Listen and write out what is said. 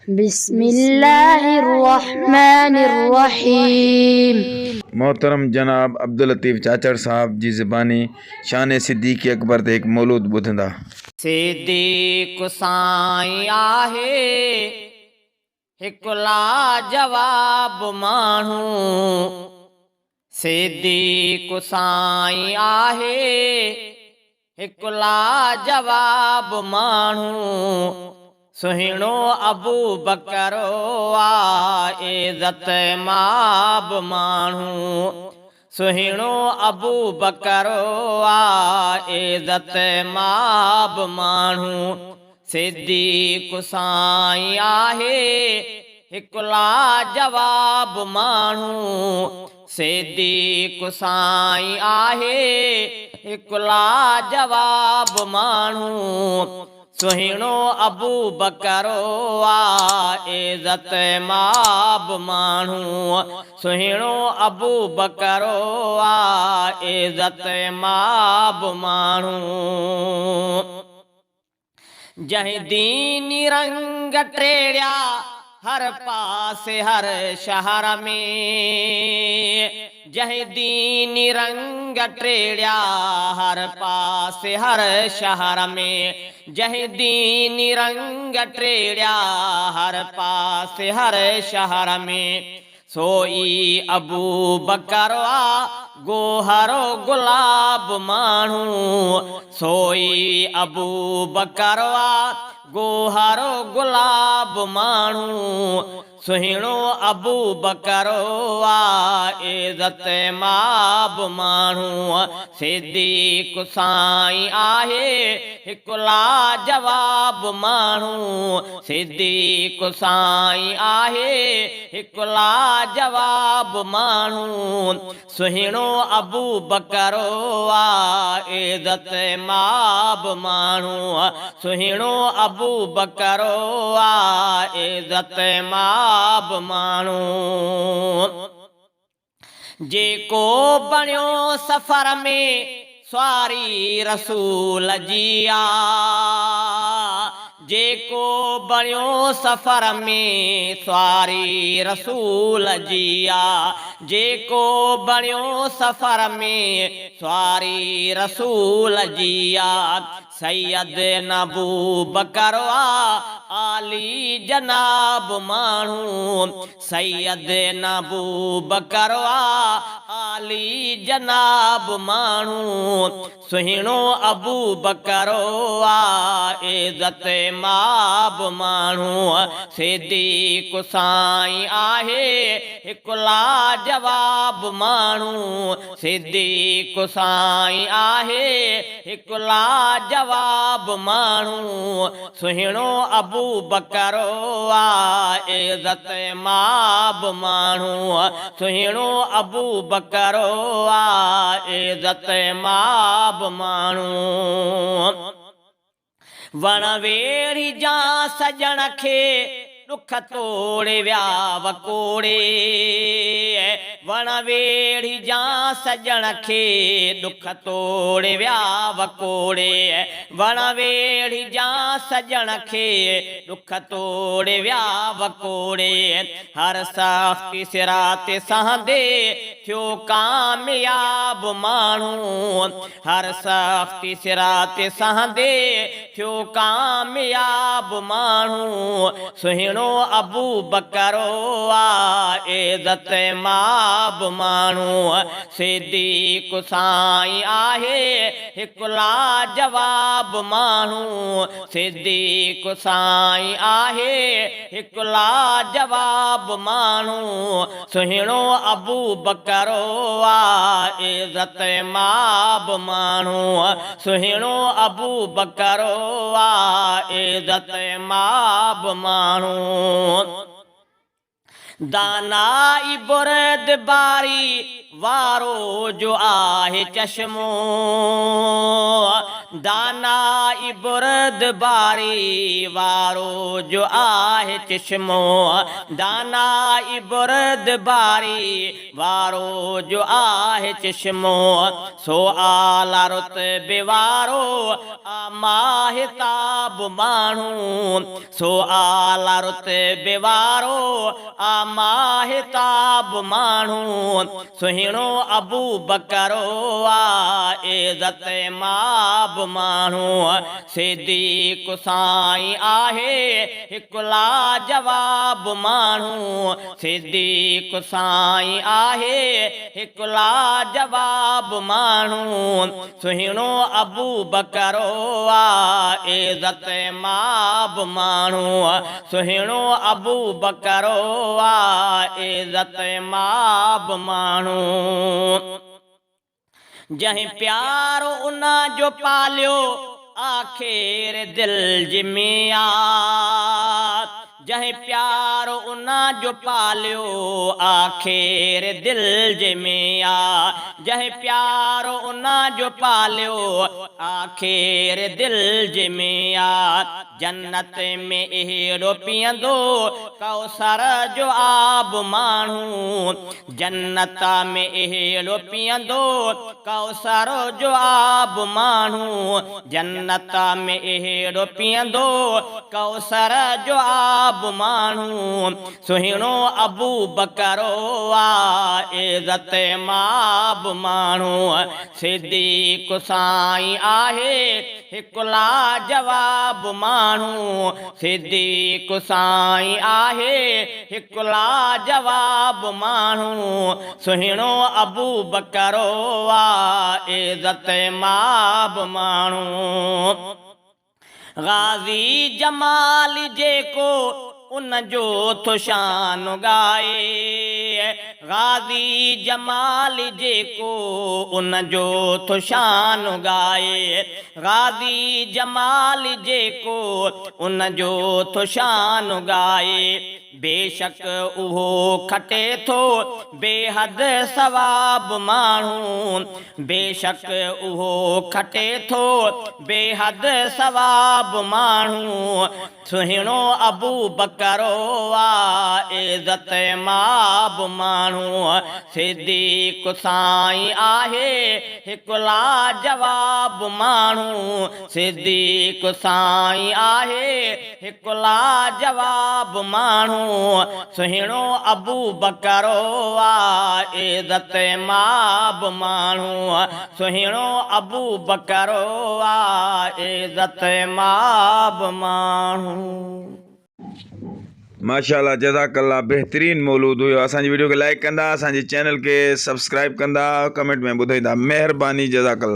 बिस्मिल्लाहिर्रहमानिर्रहीम। मोहतरम जनाब अब्दुल लतीफ़ चाचड़ साहब जी ज़बानी शान सिद्दीक़ अकबर ते एक मौलूद ॿुधंदा। सिद्दीक़ साईं आहे हिकु लाजवाब माण्हू। सिद्दीक़ साईं आहे हिकु लाजवाब माण्हू। सुहिणो अबू बकर आहे इज़त माब माण्हू। सुहिणो अबू बकर आहे इज़त माब माण्हू। सिद्दीक़ साईं आहे हिकु लाजवाब माण्हू। सिद्दीक़ साईं आहे हिकु लाजवाब माण्हू। सुहिणो अबू बकर आहे इज़त माब माण्हू। सुहिणो अबू बकर आहे इज़त माब माण्हू। जंहिं दीनी रंग टेड़िया हर पासे हर शहर में। जंहिं दीनी रंग टेड़िया हर पासे हर शहर में। जंहिं दीनी रंग टेड़िया हर पासे हर शहर में। सोई अबू बकर गोहरो गुलाब माण्हू। सोई अबू बकर गोहरो गुलाब माण्हू। सुहिणो अबू बकर आहे इज़त माब माण्हू। सिद्दीक़ साईं आहे हिकु लाजवाब माण्हू। सिद्दीक़ साईं आहे हिकु लाजवाब माण्हू। सुहिणो अबू बकर आहे इज़त माब माण्हू। सुहिणो अबू बकर आहे इज़त माब माण्हू। जेको बणियो सफ़र में स्वारी रसूल जी आहे। जेको बणियो सफ़र में स्वारी रसूल जी आहे। जेको बणियो सफ़र में स्वारी रसूल जी आहे। सैयद अबू बकर आली जनाब माण्हू। सैयद अबू बकर आली जनाब माण्हू। सुहिणो अबू बकर आहे इज़त माब माण्हू। सिद्दीक़ साईं आहे हिकु लाजवाब माण्हू। सिद्दीक़ साईं आहे हिकु लाजवाब माण्हू। सुहिणो अबू बकर आहे इज़त माब माण्हू। सुहिणो अबू बकर आहे इज़त माब माण्हू। वण वेड़ी जा सजण खे दुख तोड़े विया वकोड़े। वण वेड़ी जा सजण खे दुख तोड़े विया वकोड़े। वण वेड़ी जा सजण खे दुख तोड़े विया वकोड़े। हर सख़्ती सिरात सहंदे थियो कामयाब माण्हू। हर सख़्ती सिरात सहंदे थियो कामयाब माण्हू। सुहिणो अबू बकर आहे इज़त माब माण्हू। सिद्दीक़ साईं आहे हिकु लाजवाब माण्हू। सिद्दीक़ साईं आहे हिकु लाजवाब माण्हू। सुहिणो अबू बकर आहे इज़त माब माण्हू। सुहिणो अबू बकर आहे इज़त माब माण्हू। दानाई बुरदबारी वारो जो आहे चश्मो। दानाई बुरदबारी वारो जो आहे चश्मो दानाई बुरदबारी वारो जो आहे चश्मो सो आला रुतबे वारो माहिताब माण्हू सो आला रुतबे वारो माहिताब माण्हू सुहिणो अबू बकरो इज़त माब माण्हू सिद्दीक़ साईं आहे हिकु लाजवाब माण्हू सिद्दीक़ साईं आहे हिकु लाजवाब माण्हू सुहिणो अबू बकरो इज़त माब माण्हू सुहिणो अबू बकरो इज़त माब माण्हू जहीं प्यारो उन जो पालियो आखिर दिल जिमिया जहीं प्यारो उन जो पालियो आखिर दिल जिमिया जहीं प्यारो उन जो पालियो आखिर दिल जिमिया जन्नत में अहिड़ो पीअंदो कौसर जो आब माण्हू जन्नत में अहिड़ो पीअंदो कौसर जो आब माण्हू जन्नत में अहिड़ो पीअंदो कौसर जो आब माण्हू सुहिणो अबू बकरो इज़त माब माण्हू सिद्दीक़ साईं आहे हिकु लाजवाब माण्हू सिद्दीक़ साईं आहे हिकु लाजवाब माण्हू सुहिणो अबू बकरो इज़त माब माण्हू गाज़ी जमाल जेको उन जो थो शान गाए गाज़ी जमाल जेको उन जो थो शान गाए गाज़ी जमाल जेको उन जो थो शान गाए बेशक उहो खटे थो बेहद सवाब माण्हू बेशक उहो खटे थो बेहद सवाब माण्हू सुहिणो अबू बकरो इज़त माब माण्हू सिद्दीक़ साईं आहे हिकु लाजवाब माण्हू सिद्दीक़ साईं आहे हिकु लाजवाब माण्हू सुहिणो अबू बकरो इज़त माब माण्हू सुहिणो अबू बकरो इज़त माब माण्हू माशाल्लाह जज़ाकल्ला बेहतरीन मौलूद हुयो असांजी वीडियो खे लाइक कंदा असांजे चैनल खे सब्सक्राइब कंदा कमेंट में ॿुधाईंदा महिरबानी जज़ाकल्ला।